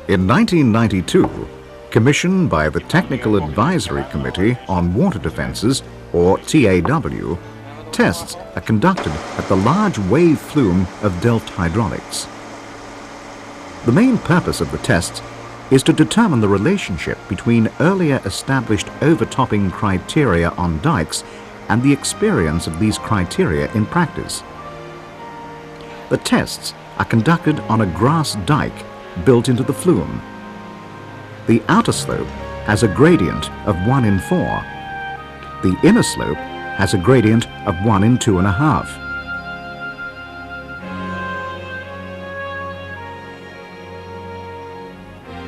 In 1992, commissioned by the Technical Advisory Committee on Water Defences, or TAW, tests are conducted at the large wave flume of Delft Hydraulics. The main purpose of the tests is to determine the relationship between earlier established overtopping criteria on dikes and the experience of these criteria in practice. The tests are conducted on a grass dike built into the flume. The outer slope has a gradient of 1 in 4. The inner slope has a gradient of 1 in 2.5.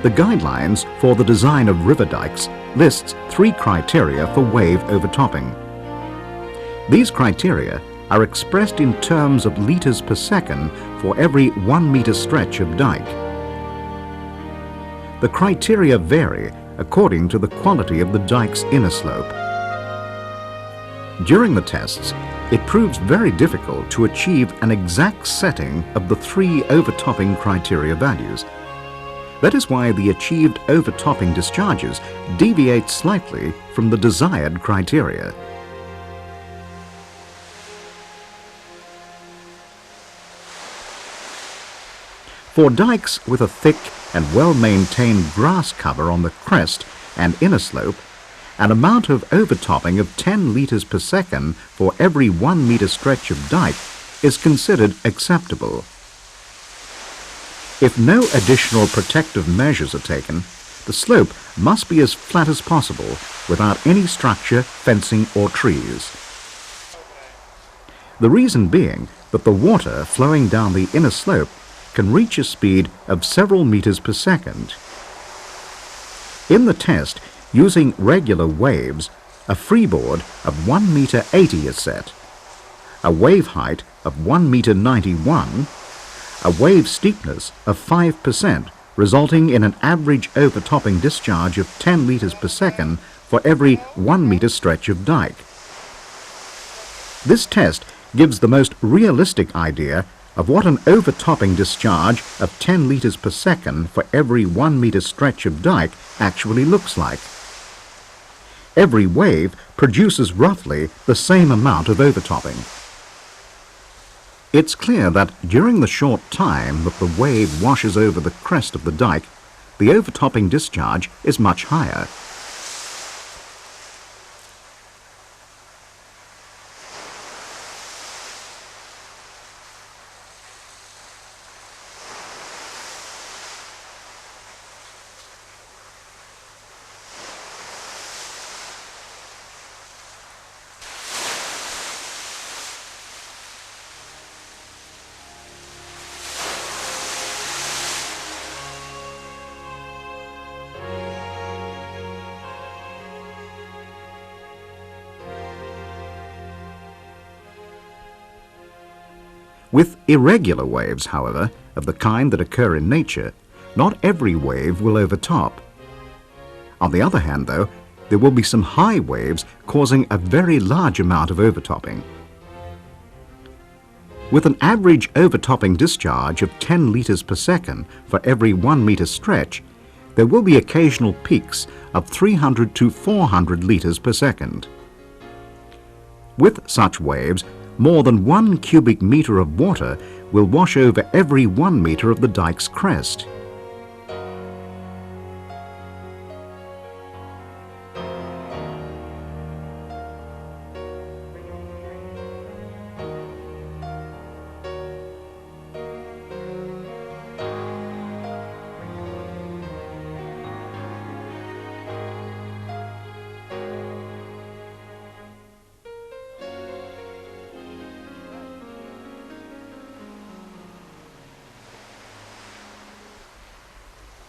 The guidelines for the design of river dikes lists 3 criteria for wave overtopping. These criteria are expressed in terms of litres per second for every 1 metre stretch of dike. The criteria vary according to the quality of the dike's inner slope. During the tests, it proves very difficult to achieve an exact setting of the 3 overtopping criteria values. That is why the achieved overtopping discharges deviate slightly from the desired criteria. For dikes with a thick and well-maintained grass cover on the crest and inner slope, an amount of overtopping of 10 litres per second for every 1 metre stretch of dike is considered acceptable. If no additional protective measures are taken, the slope must be as flat as possible without any structure, fencing or trees. The reason being that the water flowing down the inner slope can reach a speed of several meters per second. In the test, using regular waves, a freeboard of 1 meter 80 is set, a wave height of 1 meter 91, a wave steepness of 5%, resulting in an average overtopping discharge of 10 liters per second for every 1 meter stretch of dike. This test gives the most realistic idea of what an overtopping discharge of 10 liters per second for every 1 meter stretch of dike actually looks like. Every wave produces roughly the same amount of overtopping. It's clear that during the short time that the wave washes over the crest of the dike, the overtopping discharge is much higher. With irregular waves, however, of the kind that occur in nature, not every wave will overtop. On the other hand, though, there will be some high waves causing a very large amount of overtopping. With an average overtopping discharge of 10 liters per second for every 1 meter stretch, there will be occasional peaks of 300 to 400 liters per second. With such waves, more than 1 cubic meter of water will wash over every 1 meter of the dike's crest.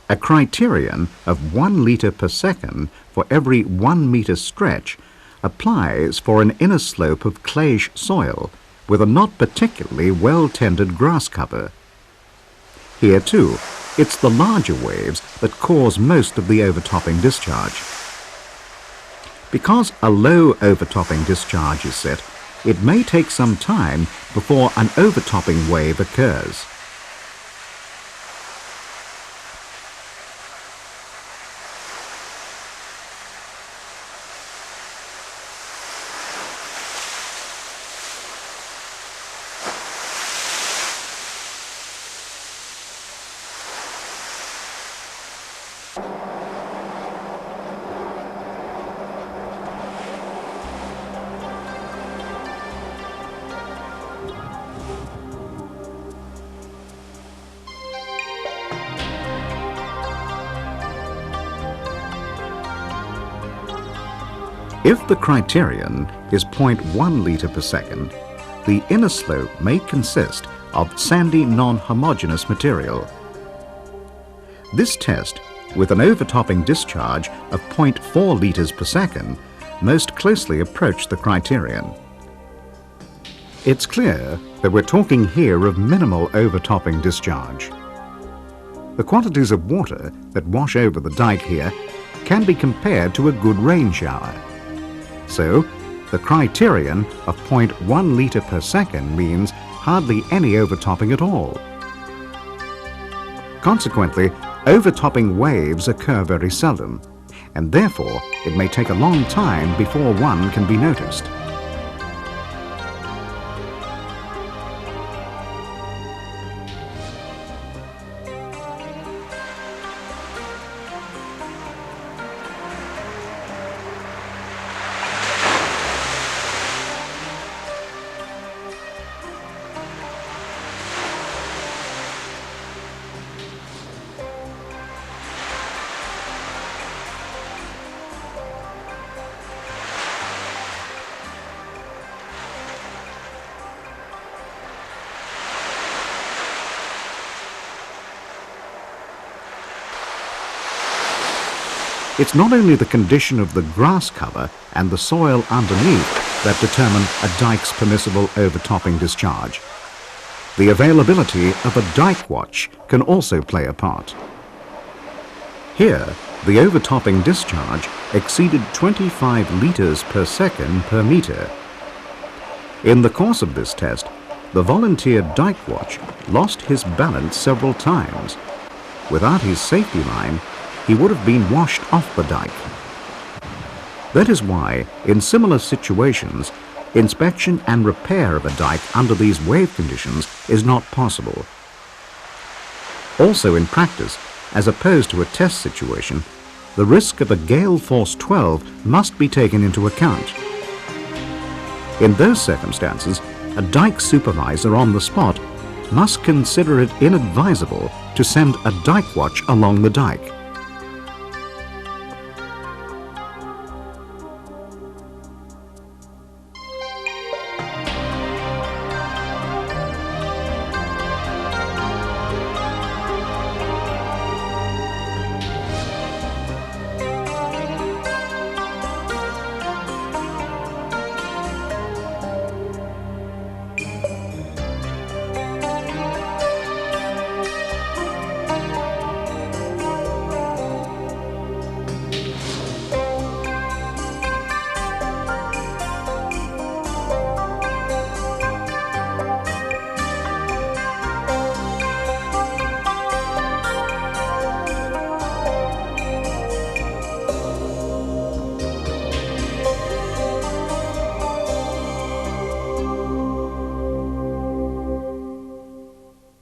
A criterion of 1 liter per second for every 1 meter stretch applies for an inner slope of clayish soil with a not particularly well-tended grass cover. Here too, it's the larger waves that cause most of the overtopping discharge. Because a low overtopping discharge is set, it may take some time before an overtopping wave occurs. If the criterion is 0.1 litre per second, the inner slope may consist of sandy non-homogeneous material. This test, with an overtopping discharge of 0.4 litres per second, most closely approached the criterion. It's clear that we're talking here of minimal overtopping discharge. The quantities of water that wash over the dike here can be compared to a good rain shower. So, the criterion of 0.1 litre per second means hardly any overtopping at all. Consequently, overtopping waves occur very seldom, and therefore it may take a long time before one can be noticed. It's not only the condition of the grass cover and the soil underneath that determine a dike's permissible overtopping discharge. The availability of a dike watch can also play a part. Here, the overtopping discharge exceeded 25 litres per second per metre. In the course of this test, the volunteer dike watch lost his balance several times. Without his safety line, he would have been washed off the dike. That is why, in similar situations, inspection and repair of a dike under these wave conditions is not possible. Also in practice, as opposed to a test situation, the risk of a gale force 12 must be taken into account. In those circumstances, a dike supervisor on the spot must consider it inadvisable to send a dike watch along the dike.